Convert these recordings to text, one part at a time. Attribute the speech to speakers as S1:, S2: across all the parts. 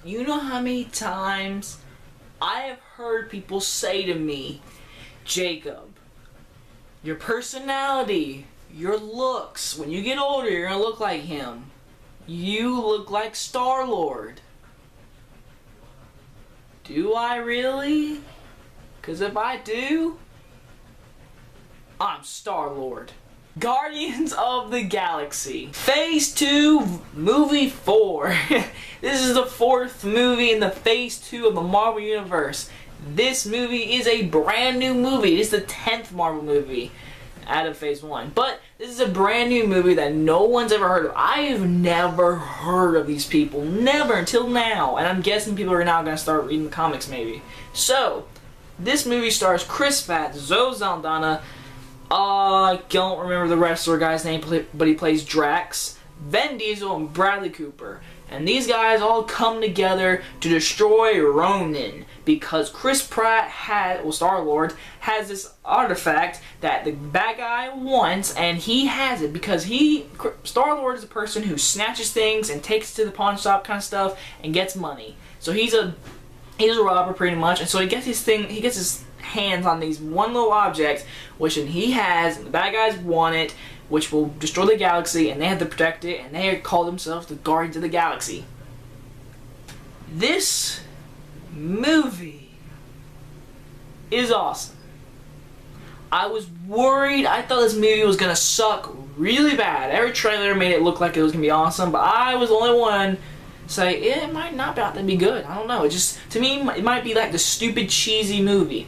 S1: You know how many times I have heard people say to me, Jacob, your personality, your looks, when you get older, you're gonna look like him. You look like Star-Lord. Do I really? Because if I do, I'm Star-Lord. Guardians of the Galaxy. Phase 2, Movie 4. This is the 4th movie in the Phase 2 of the Marvel Universe. This movie is a brand new movie. It is the 10th Marvel movie out of Phase 1. But this is a brand new movie that no one's ever heard of. I have never heard of these people. Never until now. And I'm guessing people are now going to start reading the comics maybe. So, this movie stars Chris Pratt, Zoe Saldana, I don't remember the wrestler guy's name, but he plays Drax, Vin Diesel, and Bradley Cooper. And these guys all come together to destroy Ronan because Chris Pratt Star-Lord, has this artifact that the bad guy wants, and he has it because Star-Lord is a person who snatches things and takes it to the pawn shop kind of stuff and gets money. So he's a robber pretty much, and so he gets his hands on these one little object, which he has, and the bad guys want it, which will destroy the galaxy, and they have to protect it, and they call themselves the Guardians of the Galaxy. This movie is awesome. I was worried. I thought this movie was gonna suck really bad. Every trailer made it look like it was gonna be awesome, but I was the only one say it might not be out to be good. I don't know. It just, to me, it might be like the stupid cheesy movie.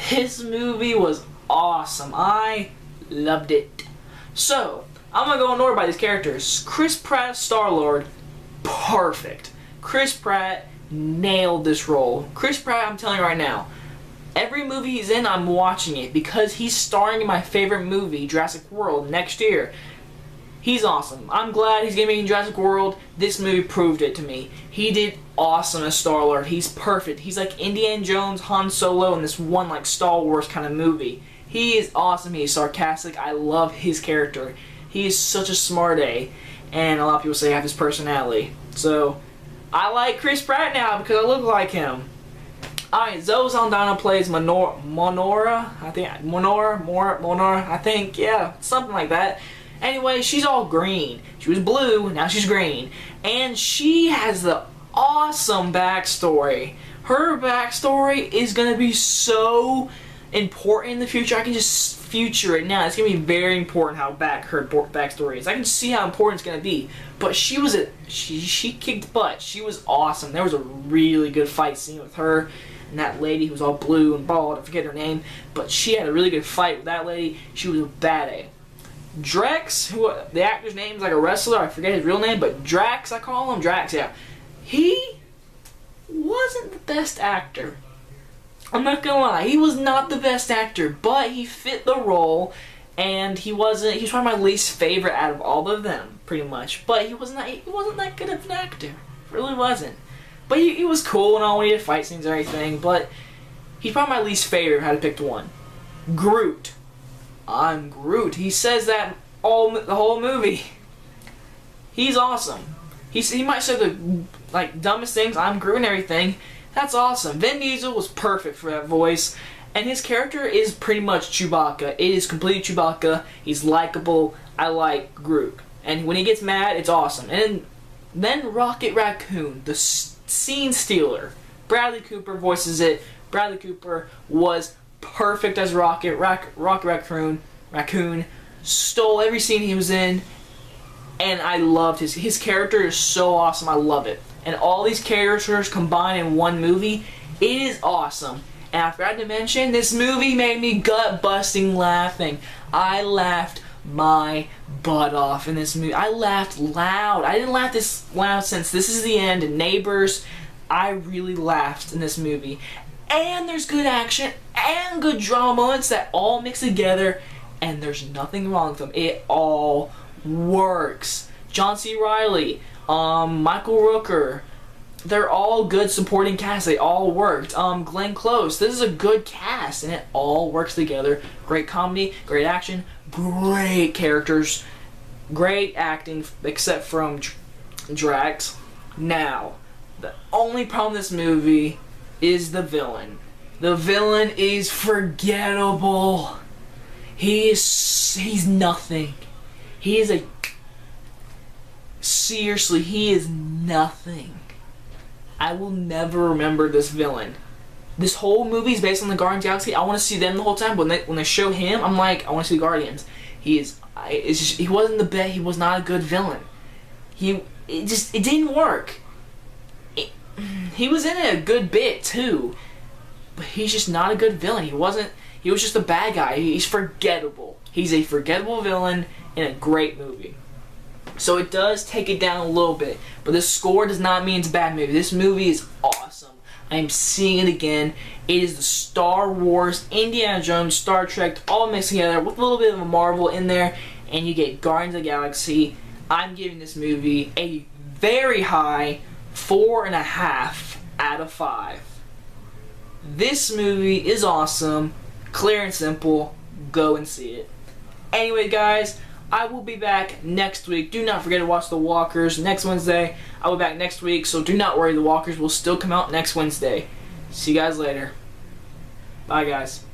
S1: This movie was awesome. I loved it. So, I'm going to go in order by these characters. Chris Pratt, Star-Lord, perfect. Chris Pratt nailed this role. Chris Pratt, I'm telling you right now, every movie he's in, I'm watching it because he's starring in my favorite movie, Jurassic World, next year. He's awesome. I'm glad he's going to be in Jurassic World. This movie proved it to me. He did awesome as Star-Lord. He's perfect. He's like Indiana Jones, Han Solo in this one like Star Wars kind of movie. He is awesome. He is sarcastic. I love his character. He is such a smart A, and a lot of people say I have his personality. So, I like Chris Pratt now because I look like him. Alright, Zoe Saldana plays Monora, I think, yeah, something like that. Anyway, she's all green. She was blue, now she's green. And she has the awesome backstory. Her backstory is going to be so important in the future. I can just future it now. It's going to be very important how her backstory is. I can see how important it's going to be. But she kicked butt. She was awesome. There was a really good fight scene with her and that lady who was all blue and bald. I forget her name. But she had a really good fight with that lady. She was a badass. Drax, who the actor's name is like a wrestler, I forget his real name, but Drax, I call him Drax, yeah. He wasn't the best actor. I'm not gonna lie, he was not the best actor, but he fit the role, and he was probably my least favorite out of all of them, pretty much. But he wasn't that good of an actor. Really wasn't. But he was cool and all when he did fight scenes and everything, but he's probably my least favorite if I had to pick one. Groot. I'm Groot. He says that the whole movie. He's awesome. He might say the dumbest things. I'm Groot and everything. That's awesome. Vin Diesel was perfect for that voice, and his character is pretty much Chewbacca. It is completely Chewbacca. He's likable. I like Groot, and when he gets mad, it's awesome. And then Rocket Raccoon, the scene stealer. Bradley Cooper voices it. Bradley Cooper was perfect as Rocket Raccoon, stole every scene he was in, and I loved his character is so awesome. I love it. And all these characters combined in one movie, it is awesome. And I forgot to mention, this movie made me gut-busting laughing. I laughed my butt off in this movie. I laughed loud. I didn't laugh this loud since This Is the End and Neighbors. I really laughed in this movie. And there's good action and good drama moments that all mix together, and there's nothing wrong with them. It all works. John C. Reilly, Michael Rooker, they're all good supporting cast. They all worked. Glenn Close, this is a good cast, and it all works together. Great comedy, great action, great characters, great acting, except from Drax. Now, The only problem with this movie is the villain. The villain is forgettable. He's nothing. Seriously, he is nothing. I will never remember this villain. This whole movie is based on the Guardians of the Galaxy. I want to see them the whole time, but when they show him, I'm like, I want to see the Guardians. He wasn't the best. He was not a good villain. It didn't work. He was in it a good bit too, but he's just not a good villain. He was just a bad guy. He's forgettable. He's a forgettable villain in a great movie. So it does take it down a little bit, but the score does not mean it's a bad movie. This movie is awesome. I am seeing it again. It is the Star Wars, Indiana Jones, Star Trek, all mixed together with a little bit of a Marvel in there, and you get Guardians of the Galaxy. I'm giving this movie a very high 4.5 out of 5. This movie is awesome, clear and simple. Go and see it. Anyway, guys, I will be back next week. Do not forget to watch The Walkers next Wednesday. I will be back next week, so do not worry. The Walkers will still come out next Wednesday. See you guys later. Bye, guys.